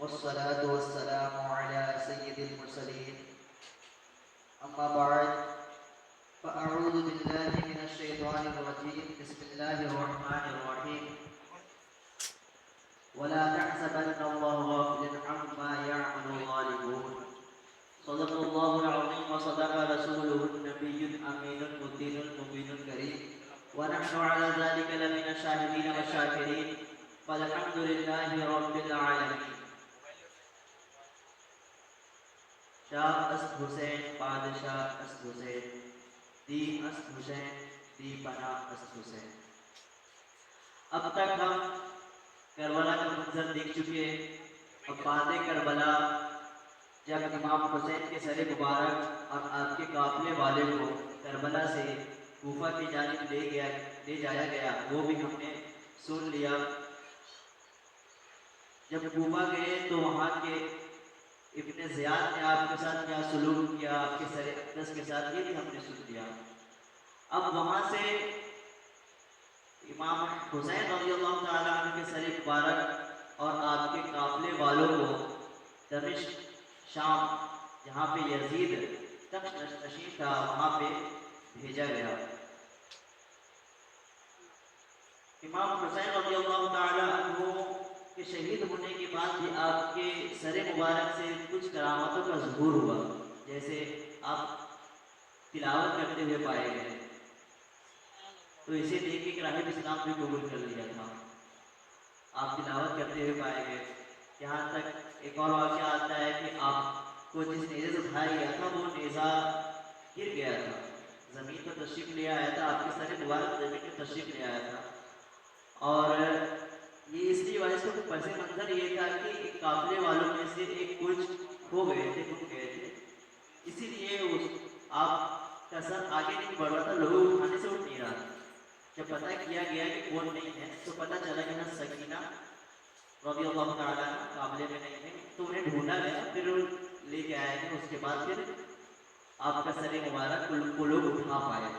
والصلاة والسلام على سيد المرسلين أما بعد فأعوذ بالله من الشيطان الرجيم بسم الله الرحمن الرحيم ولا تحسبن الله غافلا عما يعمل الظالمون صدق الله العظيم وصدق رسوله النبي الأمين المبين المبين الكريم ونحن على ذلك لمن الشاهدين والشاكرين فالحمد لله رب العالمين. شاہ اسد حسین بادشاہ اسد حسین دی اسد حسین دی پناہ اسد حسین. اب تک ہم کربلا کا منظر دیکھ چکے. اب بعد کربلا جب امام حسین کے سر مبارک اور آپ کے قافلے والے کو کربلا سے کوفہ کی جانب لے جایا گیا وہ بھی ہم نے سن لیا. جب کوفہ گئے تو وہاں کے ابن زیاد نے آپ کے ساتھ کیا سلوک کیا آپ کے سر اقدس کے ساتھ یہ بھی ہم نے سن لیا. اب وہاں سے امام حسین رضی اللہ تعالیٰ عنہ کے سر مبارک اور آپ کے قافلے والوں کو دمشق شام جہاں پہ یزید تخت نشین تھا وہاں پہ بھیجا گیا. امام حسین رضی اللہ تعالیٰ عنہ کے شہید ہونے کے بعد بھی آپ کے سر مبارک سے کچھ کرامتوں کا ظہور ہوا. جیسے آپ تلاوت کرتے ہوئے پائے گئے تو اسے دیکھ کے راہب اسلام بھی قبول کر لیا تھا. آپ تلاوت کرتے ہوئے پائے گئے. یہاں تک ایک اور واقعہ آتا ہے کہ آپ کو جس نیزے سے اٹھایا گیا تھا وہ نیزہ گر گیا تھا, زمین پر تشریف لے آیا تھا, آپ کے سر مبارک زمین پر تشریف لے آیا تھا. اور یہ اس لیے وجہ سے پس منظر یہ تھا کہ ایک قافلے والوں میں سے ایک کچھ کھو گئے تھے, ٹوٹ گئے تھے, اسی لیے آپ کا سر آگے نہیں بڑھ رہا تھا, لوگوں اٹھانے سے اٹھ نہیں رہا تھا. جب پتہ کیا گیا کہ کون نہیں ہے تو پتہ چلا کہ سکینہ رضی اللہ تعالیٰ عنہ قابلے میں نہیں ہے تو انہیں ڈھونڈا گیا, پھر لے کے آیا گیا. اس کے بعد پھر آپ کا سر مبارک کو لوگ اٹھا پائے.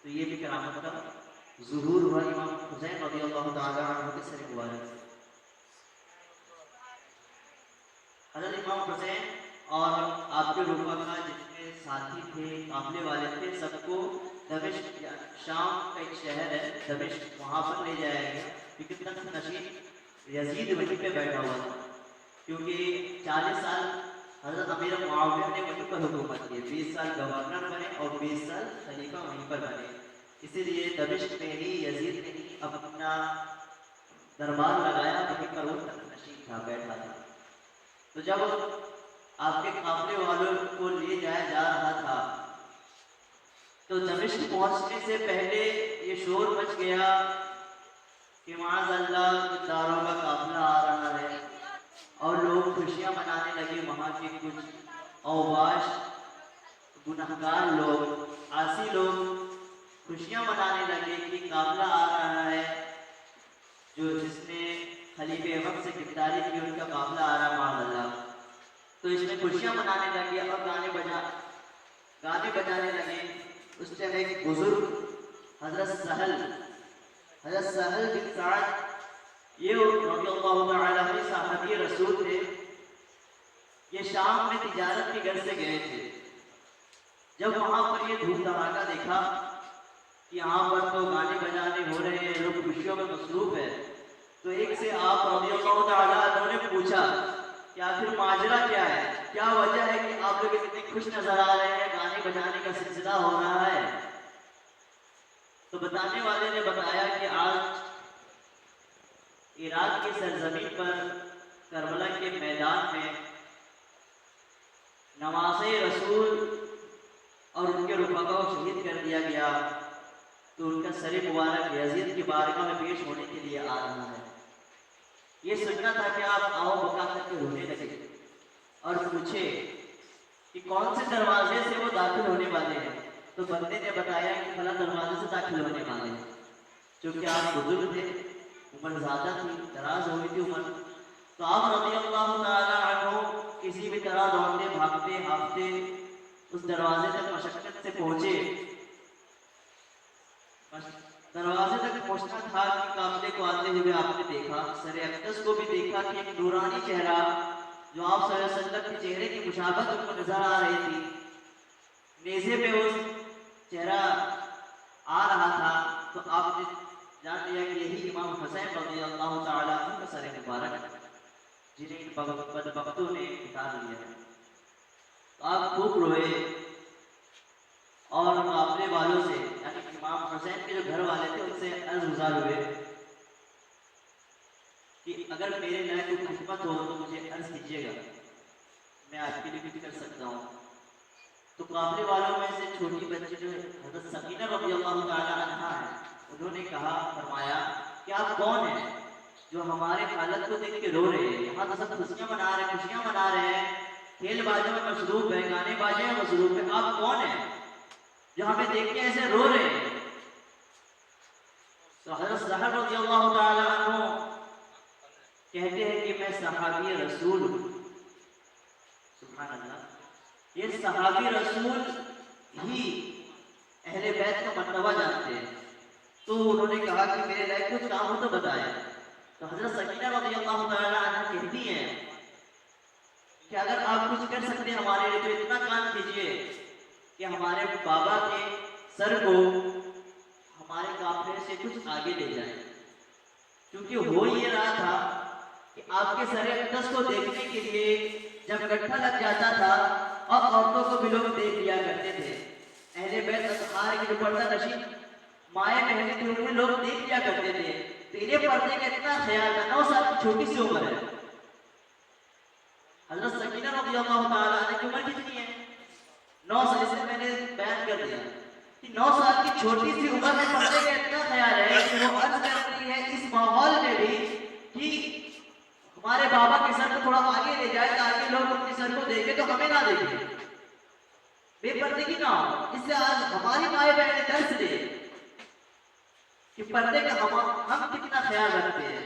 تو یہ بھی کرامت کا ظہور ہوا امام حسین رضی اللہ تعالیٰ عنہ کے سر مبارک سے. حضرت امام حسین اور آپ کے رفقا جتنے ساتھی تھے قافلے والے تھے سب کو دمشق شام کا ایک شہر ہے دمشق وہاں پر لے جایا گیا کیونکہ تخت نشین یزید وہیں پہ بیٹھا ہوا تھا. کیونکہ 40 سال حضرت امیر معاویہ نے وہیں پر حکومت کی, 20 سال گورنر بنے اور 20 سال خلیفہ وہیں پر بنے. اسی لیے دمشق میں ہی یزید نے ہی اپنا دربار لگایا, وہیں پر وہ تخت نشین تھا بیٹھا تھا. تو جب آپ کے قافلے والوں کو لے جایا جا رہا تھا تو دمشق پہنچنے سے پہلے یہ شور مچ گیا کہ معاذ اللہ داروں کا قافلہ آ رہا ہے, اور لوگ خوشیاں منانے لگے. وہاں کے کچھ اوباش گنہگار لوگ عاصی لوگ خوشیاں منانے لگے کہ قافلہ آ رہا ہے, جو جس نے خلیفہ وقت سے گرفتاری کی ان کا قافلہ آ رہا معاذ اللہ. تو اس میں خوشیاں منانے لگے اور گانے بجانے لگے. اس ٹائم ایک بزرگ حضرت سہل بن سعد یہ رضی اللہ تعالیٰ عنہ صحابی رسول تھے. یہ شام میں تجارت کے گھر سے گئے تھے. جب وہاں پر یہ دھوم دھماکہ دیکھا کہ یہاں پر تو گانے بجانے ہو رہے ہیں, لوگ خوشیوں میں مصروف ہے, تو ایک سے آپ رضی اللہ تعالیٰ عنہ نے پوچھا کہ آخر ماجرا کیا ہے, کیا وجہ ہے کہ آپ لوگ اتنے خوش نظر آ رہے ہیں, گانے بجانے کا سلسلہ ہو رہا ہے. تو بتانے والے نے بتایا کہ آج عراق کی سرزمین پر کربلا کے میدان میں نماز رسول اور ان کے رفقا کو شہید کر دیا گیا, تو ان کا سر مبارک یزید کی بارگاہ میں پیش ہونے کے لیے آ رہا ہے. یہ سننا تھا کہ آپ آؤ بکا کر کے رونے لگے اور پوچھے کہ کون سے دروازے سے وہ داخل ہونے والے ہیں. تو بندے نے بتایا کہ فلاں دروازے سے داخل ہونے والے ہیں. چونکہ آپ بزرگ تھے, عمر زیادہ تھی, دراز ہوئی تھی عمر, تو آپ رضی اللہ تعالیٰ عنہ کسی بھی طرح دوڑتے بھاگتے ہانپتے اس دروازے تک مشقت سے پہنچے. دروازے تک پہنچنا تھا کہ قافلے کو آتے ہوئے آپ نے دیکھا, سر اقدس کو بھی دیکھا کہ ایک نورانی چہرہ جو آپ صلی اللہ علیہ وسلم کے چہرے کی مشابہت ان کو نظر آ رہی تھی، نیزے پہ وہ چہرہ آ رہا تھا، تو آپ نے جان لیا کہ یہی امام حسین رضی اللہ تعالیٰ عنہ کا سر مبارک جنہیں ان بدبختوں نے اتار لیا ہے۔ تو آپ خوب روئے اور قافلے والوں سے، یعنی امام حسین کے جو گھر والے تھے ان سے عرض گزار ہوئے کہ اگر میرے لائق کوئی خدمت ہو تو مجھے عرض کیجیے گا، میں آپ کے لیے کچھ کر سکتا ہوں۔ تو قافلے والوں میں سے چھوٹی بچی جو حضرت سکینہ رضی اللہ تعالیٰ عنہا ہے، انہوں نے کہا، فرمایا کہ آپ کون ہیں جو ہمارے حالت کو دیکھ کے رو رہے ہیں؟ یہاں تو سب خوشیاں منا رہے ہیں، کھیل بازوں میں مصروف ہے، گانے بازے میں مصروف ہے، آپ کون ہیں جو ہمیں دیکھ کے ایسے رو رہے ہیں؟ تو حضرت سہل رضی اللہ تعالیٰ عنہ کہتے ہیں کہ میں صحابی رسول ہوں۔ سبحان اللہ، یہ صحابی رسول ہی اہل بیت کا مرتبہ جانتے ہیں۔ تو انہوں نے کہا کہ میرے لائق کچھ کام ہو تو بتائیں۔ تو حضرت سکینہ رضی اللہ تعالیٰ عنہ کہتی ہیں کہ اگر آپ کچھ کر سکتے ہیں ہمارے لیے تو اتنا کام کیجئے کہ ہمارے بابا کے سر کو ہمارے قافلے سے کچھ آگے لے جائیں، کیونکہ ہو یہ رہا تھا کہ آپ کے سر اقدس کو دیکھنے کے لیے جب گٹھا لگ جاتا تھا اور عورتوں کو بھی لوگ دیکھ لیا کرتے تھے، اہل بیت اطہار کی جو پردہ نشین مائیں بہنیں تھیں انہیں لوگ دیکھ لیا کرتے تھے، تو انہیں پردے کا اتنا خیال تھا۔ 9 سال کی چھوٹی سی عمر ہے، حضرت سکینہ رضی اللہ تعالیٰ عنہ کی عمر کتنی ہے؟ 9 سال، سے میں نے بیان کر دیا کہ 9 سال کی چھوٹی سی عمر میں پردے کا اتنا خیال ہے کہ وہ عرض کرتی ہے اس ماحول میں بھی کہ ہمارے بابا کے سر کو تھوڑا آگے لے جائے تاکہ لوگ ان کے سر کو دیکھیں تو ہمیں نہ دیکھیں، بے پردے کی نہ ہو۔ اس سے آج ہماری مائیں بہنیں درس لے کہ پردے کا ہم کتنا خیال رکھتے ہیں،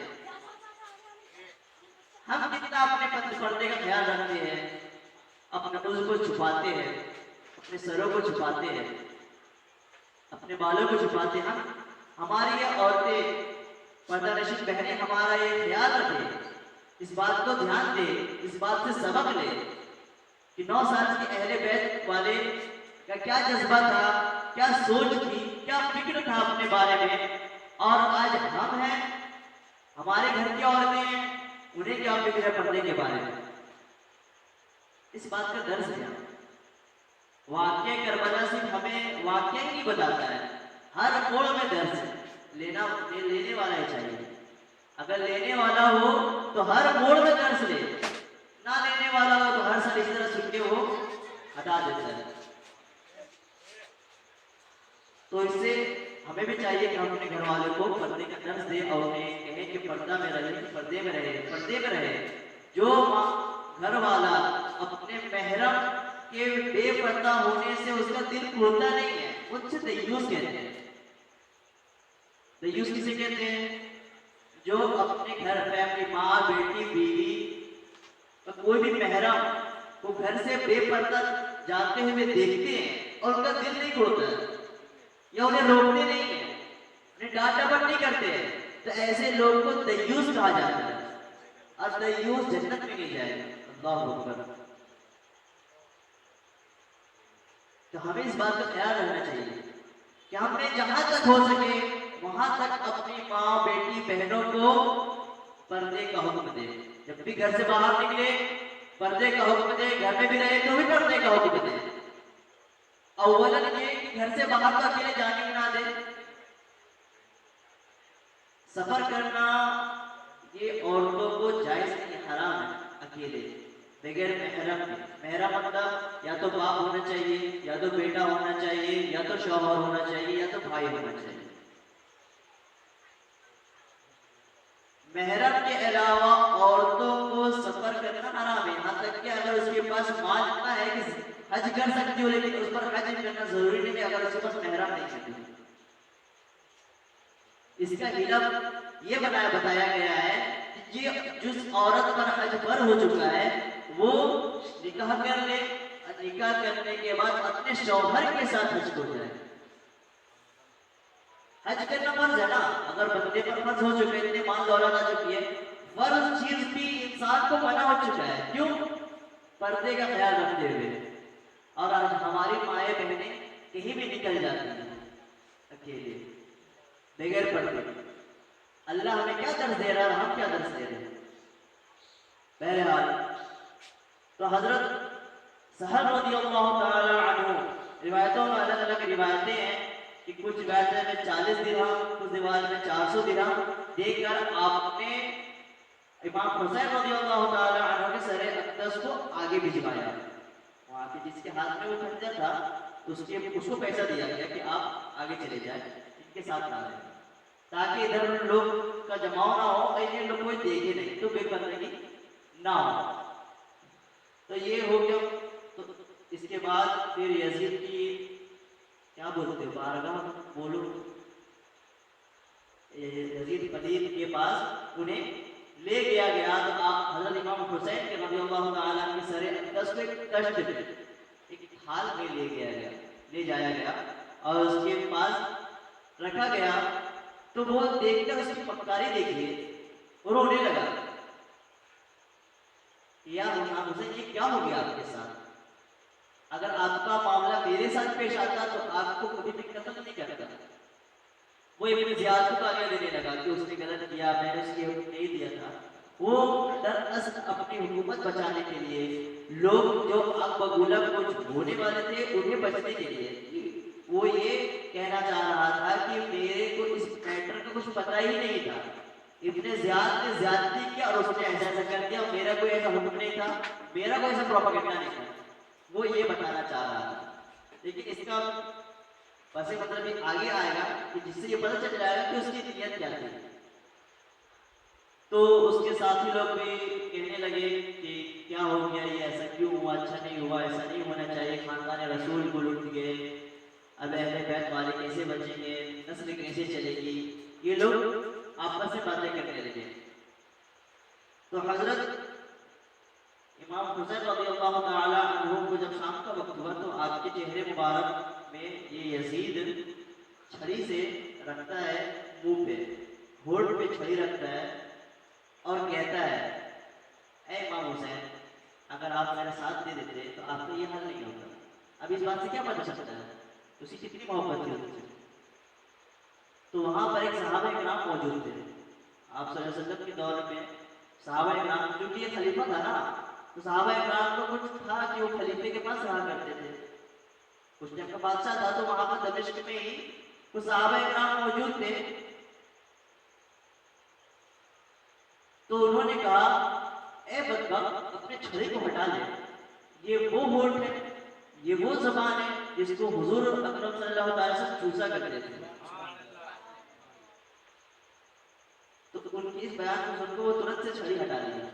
ہم کتنا اپنے پردے کا خیال رکھتے ہیں، اپنے عضو کو چھپاتے ہیں، اپنے سروں کو چھپاتے ہیں، اپنے بالوں کو چھپاتے ہیں۔ ہماری یہ عورتیں پردہ نشین بہنیں ہمارا یہ خیال رکھیں، اس بات کو دھیان دے، اس بات سے سبق لے کہ 9 سال کے اہل بیت والے کا کیا جذبہ تھا، کیا سوچ تھی، کیا فکر تھا اپنے بارے میں، اور آج ہم ہیں، ہمارے گھر کی عورتیں ہیں، انہیں کیا فکر ہے پردے کے بارے میں۔ اس بات کا درس ہے۔ واقعہ کربلا صرف ہمیں واقعہ نہیں بتاتا ہے، ہر موڑ میں درس ہے، لینے والا ہی چاہیے۔ اگر لینے والا ہو تو ہر موڑ میں درس لے، نہ لینے والا ہو تو ہر سال اس طرح سن کے وہ ہٹا دیتا ہے۔ تو اس سے ہمیں بھی چاہیے کہ ہم اپنے گھر والوں کو پردے کا درس دیں اور انہیں کہیں کہ پردہ میں رہے، پردے میں رہے، پردے میں رہے۔ جو گھر والا اپنے محرم کے بے پردہ ہونے سے اس کا دل کھلتا نہیں ہے، ان سے دیوس کہتے ہیں۔ دیوس کسے کہتے ہیں؟ جو اپنے گھر فیملی، ماں، بیٹی، بیوی، کوئی بھی محرم وہ گھر سے بے پردہ جاتے ہوئے دیکھتے ہیں اور ان کا دل نہیں کھلتا ہے، یا انہیں روکتے نہیں ہیں، انہیں ڈانٹ ڈپٹ نہیں کرتے ہیں، تو ایسے لوگ کو دیوس کہا جاتا ہے، اور دیوس جنت میں نہیں جائے گا۔ اللہ اکبر۔ تو ہمیں اس بات کا خیال رکھنا چاہیے کہ ہم نے جہاں تک ہو سکے وہاں تک اپنی ماں، بیٹی، بہنوں کو پردے کا حکم دے۔ جب بھی گھر سے باہر نکلے پردے کا حکم دے، گھر میں بھی رہے تو بھی پردے کا حکم دے۔ اولاً یہ کہ گھر سے باہر تو اکیلے جانے نہ دے۔ سفر کرنا یہ عورتوں کو جائز نہیں، حرام ہے، اکیلے بغیر محرم کے۔ محرم مطلب یا تو باپ ہونا چاہیے، یا تو بیٹا ہونا چاہیے، یا تو شوہر ہونا چاہیے، یا تو بھائی ہونا چاہیے۔ محرم کے علاوہ عورتوں کو سفر کرنا حرام ہے، یہاں تک کہ اگر اس کے پاس مال اتنا ہے کہ حج کر سکتی ہو لیکن اس پر حج کرنا ضروری نہیں ہے اگر اس کے پاس محرم نہیں ہے۔ اس کا علم یہ بتایا گیا ہے کہ جس عورت پر حج فرض ہو چکا ہے وہ نکاح کر لے، نکاح کرنے کے بعد اپنے شوہر کے ساتھ حج کو جائے۔ حج کرنا فرض ہے نا، اگر بندے پر فرض ہو چکے، اتنے مال دولت آ چکی ہے، فرض چیز بھی انسان کو منع ہو چکا ہے۔ کیوں؟ پردے کا خیال رکھتے ہوئے. اور آج ہماری مائیں بہنیں کہیں بھی نکل جاتی ہیں اکیلے بغیر پردے. اللہ ہمیں کیا درس دے رہا ہے، ہم کیا درس دے رہے ہیں. بہرحال تو حضرت سہل رضی اللہ تعالی عنہ، روایتوں میں الگ الگ روایتیں ہیں کہ کچھ روایتیں میں 40 درہم، کچھ روایت میں 400 درہم دے کر آپ نے امام حسین رضی اللہ تعالی عنہ کے سر اقدس کو آگے بھجوایا. وہاں کے جس کے ہاتھ میں وہ خنجر تھا اس کو پیسہ دیا گیا کہ آپ آگے چلے جائیں، ان کے ساتھ نہ رہیں، تاکہ ادھر لوگ کا جماؤ نہ ہو اور یہ لوگ کوئی دیکھے نہیں تو بے پردگی نہ ہو. تو یہ ہو گیا. تو اس کے بعد پھر یزید کی کیا بولتے ہو، بارگاہ بولو، یزید پلید کے پاس انہیں لے گیا گیا. تو آپ حضرت امام حسین کے رضی اللہ تعالیٰ کے سر اقدس کو ایک کشت میں، ایک حال میں لے جایا گیا اور اس کے پاس رکھا گیا. تو وہ دیکھ کر اس کی پکاری دیکھیے اور رونے لگا. یا امام حسین یہ کیا ہو گیا آپ کے ساتھ؟ اگر آپ کا معاملہ میرے ساتھ پیش آتا تو آپ کو کبھی بھی قتل نہیں کرتا. وہ ابن زیاد کو گالیاں دینے لگا کہ اس نے غلط کیا، میں نے اس کی حکم نہیں دیا تھا. وہ دراصل اپنی حکومت بچانے کے لیے، لوگ جو اب بگولہ کچھ ہونے والے تھے انہیں بچنے کے لیے، وہ یہ کہنا چاہ رہا تھا کہ میرے کو اس میٹر کا کچھ پتہ ہی نہیں تھا. ابن زیاد نے زیادتی کیا اور اس نے ایسا کر دیا، میرا کوئی ایسا حکم نہیں تھا، میرا کوئی ایسا پروپیگنڈا نہیں تھا. وہ یہ بتانا چاہ رہا تھا. لیکن اس کا پس مطلب بھی آگے آئے گا کہ جس سے یہ پتہ چل جائے گا کہ اس کی نیت کیا تھی. تو اس کے ساتھی لوگ بھی کہنے لگے کہ کیا ہو گیا، یہ ایسا کیوں ہوا، اچھا نہیں ہوا، ایسا نہیں ہونا چاہیے، خاندان رسول کو لوٹ گئے، اب اہل بیت والے کیسے بچیں گے، نسل کیسے چلے گی. یہ لوگ آپس میں باتیں کرنے لگے. تو حضرت امام حسین رضی اللہ تعالی عنہ کو جب شام کا وقت ہوا تو آپ کے چہرے مبارک میں یہ یزید چھری سے رکھتا ہے، منہ پہ ہونٹ پہ چھری رکھتا ہے اور کہتا ہے اے امام حسین، اگر آپ میرا ساتھ دے دیتے تو آپ کو یہ حل نہیں ہوتا. اب اس بات سے کیا پتہ چلتا ہے اسی کتنی محبت تھی ان سے. تو وہاں پر ایک صحابہ کرام موجود تھے. آپ صلی اللہ علیہ وسلم کے دور میں صحابہ کرام، کیونکہ یہ خلیفہ تھا نا، تو صحابہ کرام کو کچھ تھا کہ وہ خلیفے کے پاس رہا کرتے تھے. کچھ ٹائم کا بادشاہ تھا تو وہاں پر دمشق میں ہی کچھ صحابہ کرام موجود تھے. تو انہوں نے کہا اے بدبخت، اپنے چھری کو ہٹا لے، یہ وہ ہونٹ ہے، یہ وہ زبان ہے جس کو حضور اکرم صلی اللہ علیہ وسلم چوسا کرتے تھے. تو ان کی اس بیان کو سن کو وہ ترنت سے چھری ہٹا لی.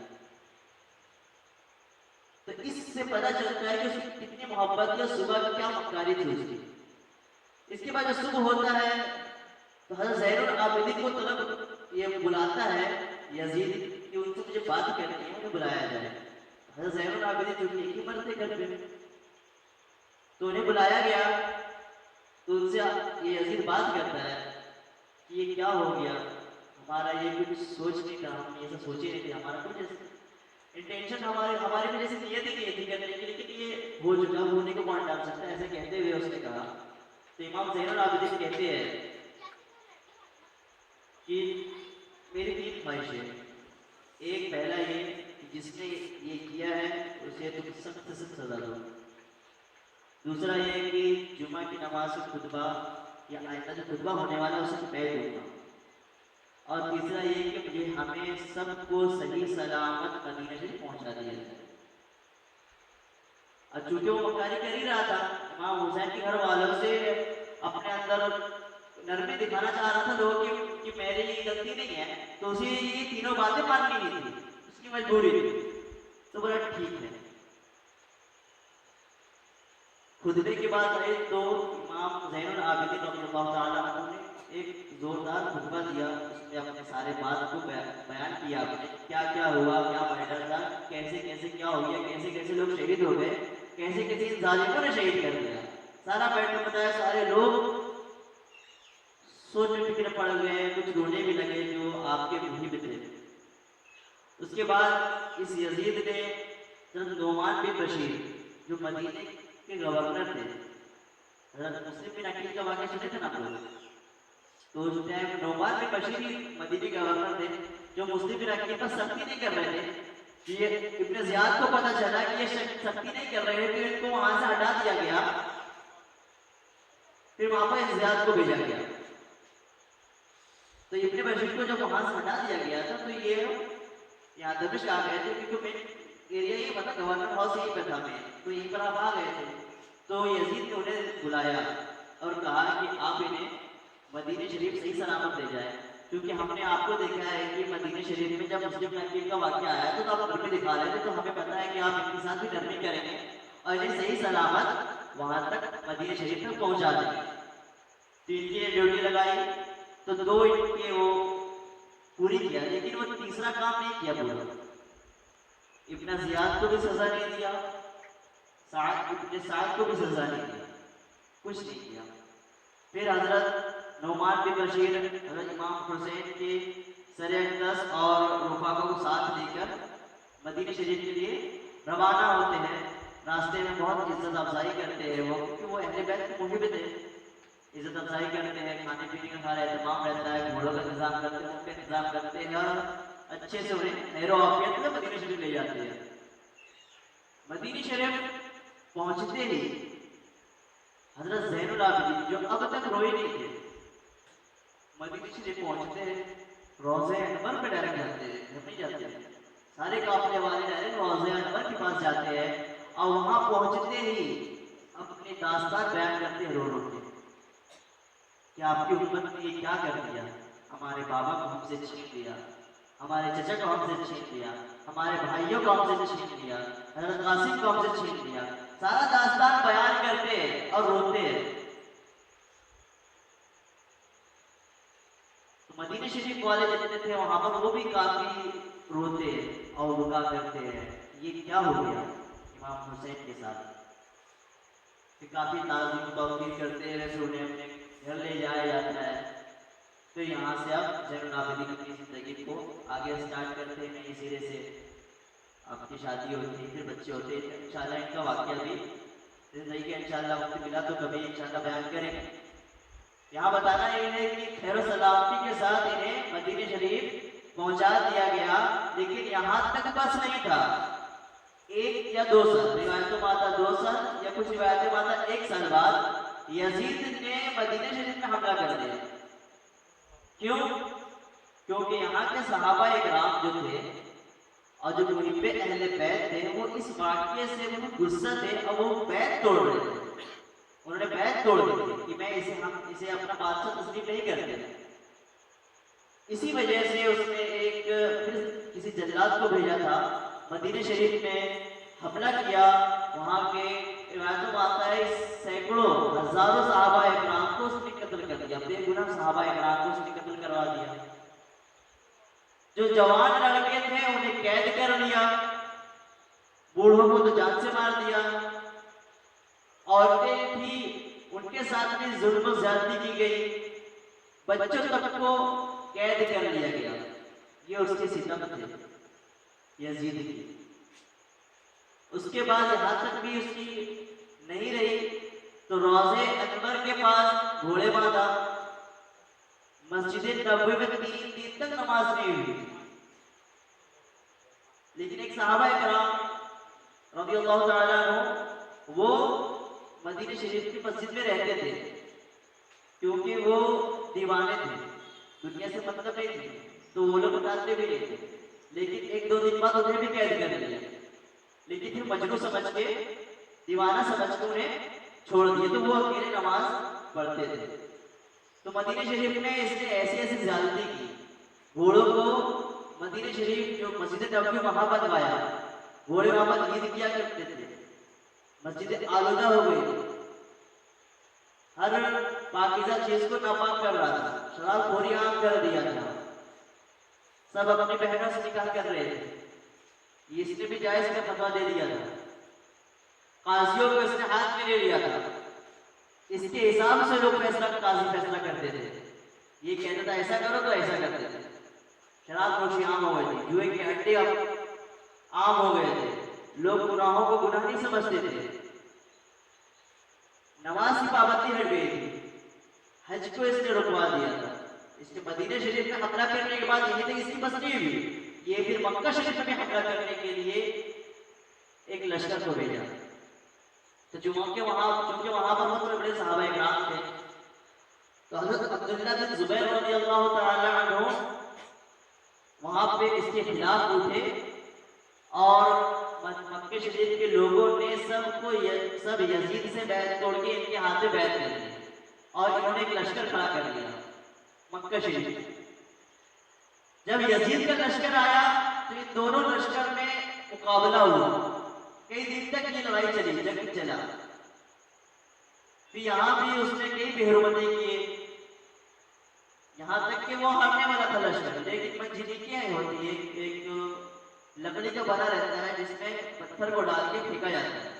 تو اس سے پتہ چلتا ہے کہ اس کی کتنی محبت یا صبح کیا مکاری تھی اس کی. اس کے بعد جب صبح ہوتا ہے تو حضرت زین العابدین کو طلب یہ بلاتا ہے یزید کہ ان سے مجھے بات کرنی ہے، انہیں بلایا جائے. حضرت زین العابدین جو کہ ایک ہی مرد تھے گھر پہ، تو انہیں بلایا گیا. تو ان سے یہ یزید بات کرتا ہے کہ یہ کیا ہو گیا، ہمارا یہ کچھ سوچ نہیں تھا، ہم ایسا سوچے نہیں تھے، ہمارا کچھ انٹینشن ہمارے میں جیسے نیت ہی نہیں تھی کرنے کی، لیکن یہ ہو چکا، ہونے کو کون ڈال سکتا ہے. ایسے کہتے ہوئے اس نے کہا. تو امام زین العابدین کہتے ہیں کہ میری 3 خواہشیں. ایک پہلا یہ کہ جس نے یہ کیا ہے اسے تم سخت سے سخت سزا دو. دوسرا یہ کہ جمعہ کی نماز سے خطبہ یا آئندہ جو خطبہ ہونے والا اسے میں دوں گا. اور تیسرا یہ کہ مجھے ہمیں سب کو صحیح سلامت مدینہ شریف پہنچا دیا جائے. اور چونکہ وہ مکاری کر ہی رہا تھا، امام حسین کے گھر والوں سے اپنے اندر نرمی دکھانا چاہ رہا تھا لوگوں کی کہ میری یہ غلطی نہیں ہے، تو اسے یہ تینوں باتیں ماننی نہیں تھی، اس کی مجبوری تھی. تو بولا ٹھیک ہے. خطبے کے بعد آئے تو امام زین العابدین رضی اللہ تعالیٰ عنہ نے ایک زوردار خطبہ دیا. اس میں اپنے سارے بات کو بیان کیا، اپنے کیا کیا ہوا، کیا میٹر تھا، کیسے کیسے کیا ہو گیا، کیسے کیسے لوگ شہید ہو گئے، کیسے کیسے ان ظالموں نے شہید کر دیا. سارا میٹر بتایا. سارے لوگ سوچ میں فکر پڑ گئے، کچھ رونے بھی لگے جو آپ کے محب تھے. اس کے بعد اس یزید نے حضرت نعمان بن بشیر جو مدینے کے گورنر تھے، حضرت مسلم بن عقیل کا واقعہ سنے تھے نا آپ لوگ؟ تو اس ٹائم نعمان بن بشیر ہی مدینے کے گورنر تھے جو مسلم بن عقیل پر سختی نہیں کر رہے تھے. یہ ابن زیاد کو پتہ چلا کہ یہ سختی نہیں کر رہے تھے، ان کو وہاں سے ہٹا دیا گیا. پھر وہاں پر زیاد کو بھیجا گیا. تو ابن بشیر کو جب وہاں سے ہٹا دیا گیا تھا تو یہ یہاں دمشق آ گئے تھے، کیونکہ مین ایریا یہ پتا گورنر ہاؤس یہیں پہ تھا میں، تو یہیں پر آپ آ گئے تھے. تو یزید نے انہیں بلایا اور کہا کہ آپ انہیں مدینہ شریف صحیح سلامت لے جائیں، کیونکہ ہم نے آپ کو دیکھا ہے کہ مدینہ شریف میں جب مسلم عقیل کا واقعہ آیا تو آپ گھر میں دکھا رہے تھے، تو ہمیں پتا ہے کہ آپ ان کے ساتھ بھی نرمی کریں گے اور انہیں صحیح سلامت وہاں تک مدینہ شریف تک پہنچا دیں گے. تین کی ڈیوٹی لگائی تو دو ان کے وہ پوری کیا، لیکن وہ تیسرا کام نہیں کیا پورا. ابن زیاد کو بھی سزا نہیں دیا، ابن سعد کو بھی سزا نہیں دیا، کچھ نہیں کیا. پھر حضرت نعمان بن بشیر حضرت امام حسین کے سر اقدس اور رفاقہ کو ساتھ لے کر مدینہ شریف کے لیے روانہ ہوتے ہیں. راستے میں بہت عزت افزائی کرتے ہیں وہ، کیونکہ وہ اہل بیت کے محب تھے. عزت افزائی کرتے ہیں، کھانے پینے کا سارا اہتمام رہتا ہے، گھوڑوں کا انتظام کرتے ہیں، ان کا انتظام کرتے ہیں اور اچھے سے انہیں خیر و عافیت میں مدینہ شریف لے جاتے ہیں. مدینہ شریف پہنچتے ہی حضرت زین العابدین جو اب تک روئے نہیں تھے، مدینہ شریف پہنچتے ہیں، روضہ انور پہ ڈائریکٹ جاتے ہیں، گھر نہیں جاتے ہیں. سارے قافلے والے ڈائریکٹ روضہ انور کے پاس جاتے ہیں اور وہاں پہنچتے ہی اپنی داستان بیان کرتے ہیں رو رو کے کہ آپ کی امت نے یہ کیا کر دیا، ہمارے بابا کو ہم سے چھین لیا، ہمارے چچا کو ہم سے چھین لیا، ہمارے بھائیوں کو ہم سے چھین لیا، حضرت قاسم کو ہم سے چھین لیا. سارا داستان بیان کرتے ہیں اور روتے ہیں. تو مدینہ شریف والے جتنے تھے وہاں پر وہ بھی کافی روتے اور رکا کرتے ہیں یہ کیا ہو گیا امام حسین کے ساتھ. کہ کافی تعظیم و توقیر کرتے ہیں، ویسے انہیں اپنے گھر لے جایا جاتا ہے. تو یہاں سے اب زین العابدین اپنی زندگی کو آگے اسٹارٹ کرتے ہیں نئے سرے سے. آپ کی شادی ہوتی ہے، پھر بچے ہوتے ہیں. انشاءاللہ ان کا واقعہ بھی زندگی کے انشاءاللہ وقت ملا تو کبھی انشاءاللہ بیان کریں گے. یہاں بتانا یہ ہے کہ خیر و سلامتی کے ساتھ انہیں مدینہ شریف پہنچا دیا گیا، لیکن یہاں تک بس نہیں تھا. 1 یا 2 سال، روایتوں میں آتا 2 سال یا کچھ روایتوں میں آتا 1 سال بعد یزید نے مدینہ شریف میں حملہ کر دیا. کیوں؟ کیونکہ یہاں کے صحابہ اکرام جو تھے اور جو محب اہل بیت تھے وہ اس واقعے سے وہ غصہ تھے اور وہ بیت توڑ رہے تھے. انہوں نے بیت توڑ دی تھی کہ میں ہم اسے اپنا بادشاہ تسلیم نہیں کرتے. اسی وجہ سے اس نے ایک پھر کسی جلاد کو بھیجا تھا مدینہ شریف میں حملہ کیا. وہاں کے روایتوں میں آتا ہے سینکڑوں ہزاروں صحابہ اکرام کو اس نے قتل کر دیا. بے گناہ صحابہ اکرام کو اس نے قتل کروا دیا. جو جوان لڑکے تھے انہیں قید کر لیا، بوڑھوں کو تو جان سے مار دیا. عورتیں تھی ان کے ساتھ بھی ظلم و زیادتی کی گئی، بچوں تک کو قید کر لیا گیا. یہ اس کے ستم تھے یزید کی. اس کے بعد یہاں تک بھی اس کی نہیں رہی تو روضہ انور کے پاس گھوڑے باندھا. مسجد نبوی میں 3 دن تک نماز نہیں ہوئی. لیکن ایک صحابہ کرام رضی اللہ تعالیٰ عنہ وہ مدینہ شریف کی مسجد میں رہتے تھے، کیونکہ وہ دیوانے تھے، دنیا سے مطلب نہیں تھی تو وہ لوگ اٹھاتے بھی نہیں تھے. لیکن 1-2 دن بعد انہیں بھی قید کر لیا، لیکن پھر مجنون سمجھ کے دیوانہ سمجھ کے انہیں چھوڑ دیے تو وہ اکیلے نماز پڑھتے تھے. تو مدینہ شریف میں اس نے ایسی زیادتی کی، گھوڑوں کو مدینہ شریف جو مسجد نبوی وہاں بنوایا، گھوڑے وہاں پر عید کیا کرتے تھے. مسجد آلودہ ہو گئی تھی، ہر پاکیزہ چیز کو ناپاک کر رہا تھا، شراب خوری عام کر دیا تھا، سب اپنی بہنوں سے نکاح کر رہے تھے. اس نے بھی جائز کا فتویٰ دے دیا تھا، قاضیوں کو اس نے ہاتھ میں لے لیا تھا. اس کے حساب سے لوگ قاضی فیصلہ کرتے تھے. یہ کہتا تھا ایسا کرو تو ایسا کرتے تھے. شراب نوشی عام ہو گئی تھی، جوئے کے اڈے عام ہو گئے تھے. لوگ گناہوں کو گناہ نہیں سمجھتے تھے، نماز کی پابندی ہٹ گئی تھی، حج کو اس نے رکوا دیا تھا۔ اس کے مدینہ شریف میں حملہ کرنے کے بعد یہی تک اس کی بس نہیں ہوئی، یہ پھر مکہ شریف میں بھی حملہ کرنے کے لیے ایک لشکر کو بھیجا۔ تو چونکہ وہاں پر بہت بڑے صحابہ اکرام تھے، تو حضرت عبداللہ بن زبیر رضی اللہ تعالی عنہ وہاں پہ اس کے خلاف اٹھے، اور مکہ شریف کے لوگوں نے سب یزید سے بیعت توڑ کے ان کے ہاتھ میں بیعت کر دی، اور انہوں نے ایک لشکر کھڑا کر دیا مکہ شریف میں۔ جب یزید کا لشکر آیا تو ان دونوں لشکر میں مقابلہ ہوا، کئی دن تک یہ لڑائی چلی، جنگ چلا، پھر یہاں بھی اس نے کئی بے حرمتی کیے، یہاں تک کہ وہ ہارنے والا تھا لشکر۔ لیکن منجنیق کیا ہوتی ہے، ایک لکڑی کا بنا رہتا ہے جس میں پتھر کو ڈال کے پھینکا جاتا ہے،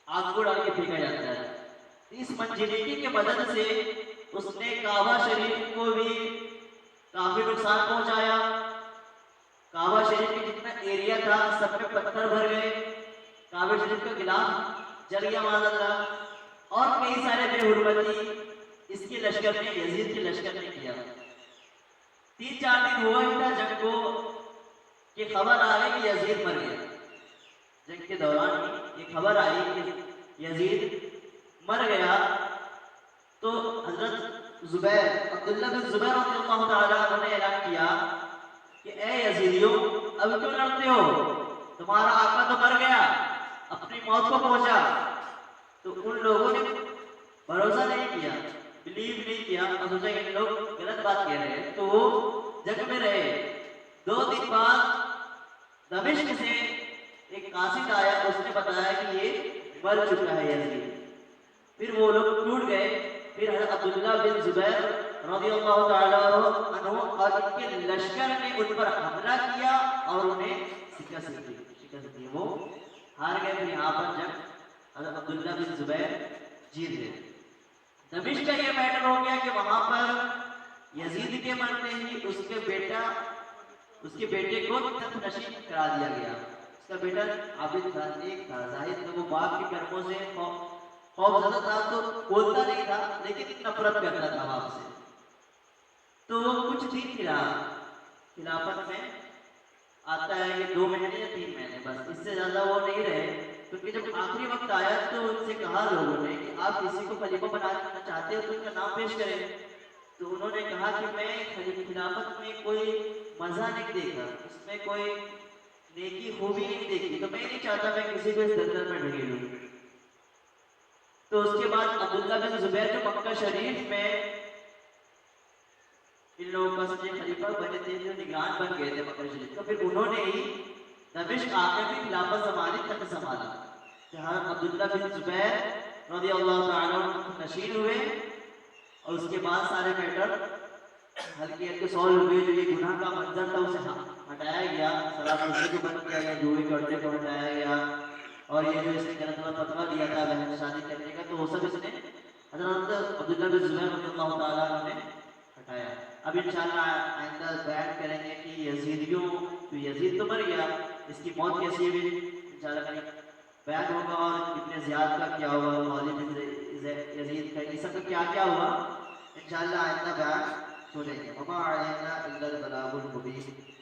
آگ کو ڈال کے پھینکا جاتا ہے۔ اس منجنیقی کی مدد سے اس نے کعبہ شریف کو بھی کافی نقصان پہنچایا، کعبہ شریف کی جتنا ایریا تھا سب میں پتھر بھر گئے، کعبہ شریف کا غلاف جل گیا معاذ اللہ، اور کئی سارے بے حرمتی اس کے لشکر نے، یزید کے لشکر نے کیا۔ 3-4 دن ہوا ہی تھا جنگ کو کہ خبر آ گئی کہ یزید مر گیا۔ جنگ کے دوران یہ خبر آئی کہ یزید مر گیا، تو حضرت زبیر، عبداللہ بن زبیر رضی اللہ تعالیٰ عنہ نے اعلان کیا کہ اے یزیدیوں، اب کیوں لڑتے ہو؟ تمہارا آقا تو مر گیا، اپنی موت کو پہنچا۔ تو ان لوگوں نے بھروسہ نہیں کیا، بلیو نہیں کیا، اور سوچا کہ ان لوگ غلط بات کہہ رہے ہیں، تو وہ جنگ میں رہے۔ 2 دن بعد دمشق سے ایک قاصد آیا، اس نے بتایا کہ یہ مر چکا ہے یزید۔ پھر وہ لوگ ٹوٹ گئے، پھر حضرت عبداللہ بن زبیر رضی اللہ تعالیٰ عنہ اور ان کے لشکر نے ان پر حملہ کیا اور انہیں شکست دی، وہ ہار گئے۔ پھر یہاں پر جب حضرت عبداللہ بن زبیر جیت گئے، دمشق کا یہ میٹر ہو گیا کہ وہاں پر یزید کے مرتے ہی اس کے بیٹے کو تخت نشین کرا دیا گیا۔ اس کا بیٹا عابد تھا، نیک تھا، زاہد تھا، وہ باپ کے کرموں سے خوف زدہ تھا، تو بولتا نہیں تھا لیکن نفرت کرتا تھا باپ سے۔ تو وہ کچھ دن خلافت میں آتا ہے کہ 2 مہینے یا 3 مہینے، بس اس سے زیادہ وہ نہیں رہے، کیونکہ جب آخری وقت آیا تو ان سے کہا لوگوں نے کہ آپ کسی کو خلیفہ بنانا چاہتے ہو تو ان کا نام پیش کریں۔ تو انہوں نے کہا کہ میں خلافت میں کوئی مزہ نہیں دیکھا، اس میں کوئی نیکی خوبی نہیں دیکھی، تو میں نہیں چاہتا میں کسی کو اس دلدل میں ڈھکیلوں۔ تو اس کے بعد عبداللہ بن زبیر جو مکہ شریف میں ان لوگوں کا سب خلیفہ بنے تھے، جو نگران بن گئے تھے مکہ شریف کا، پھر انہوں نے ہی دمشق آ کر بھی خلافت زمانے تک سنبھالا، جہاں عبداللہ بن زبیر رضی اللہ تعالیٰ عنہ نشین ہوئے، اور اس کے بعد سارے میٹر ہلکے ہلکے سالو ہوئے۔ جو یہ گناہ کا منظر تھا اسے ہٹایا گیا، شراب نوشی کو بند کیا گیا، جوئے کے اڈے کو ہٹایا گیا، اور یہ جو اس نے غلط فتویٰ دیا تھا بہن شادی کرنے کا، تو وہ سب اس نے حضرت عبداللہ بن زبیر رضی اللہ تعالیٰ عنہ نے ہٹایا۔ اب انشاءاللہ آئندہ بیان کریں گے کہ یزیدیوں، تو یزید تو مر گیا، اس کی موت کیسی ہوئی انشاءاللہ کہیں بیان ہوگا، اور ابن زیاد کا کیا ہوا، والد یزید کا، یہ سب کا کیا کیا ہوا انشاءاللہ آئندہ بیان سنیں گے۔ وما علینا الا البلاغ المبین۔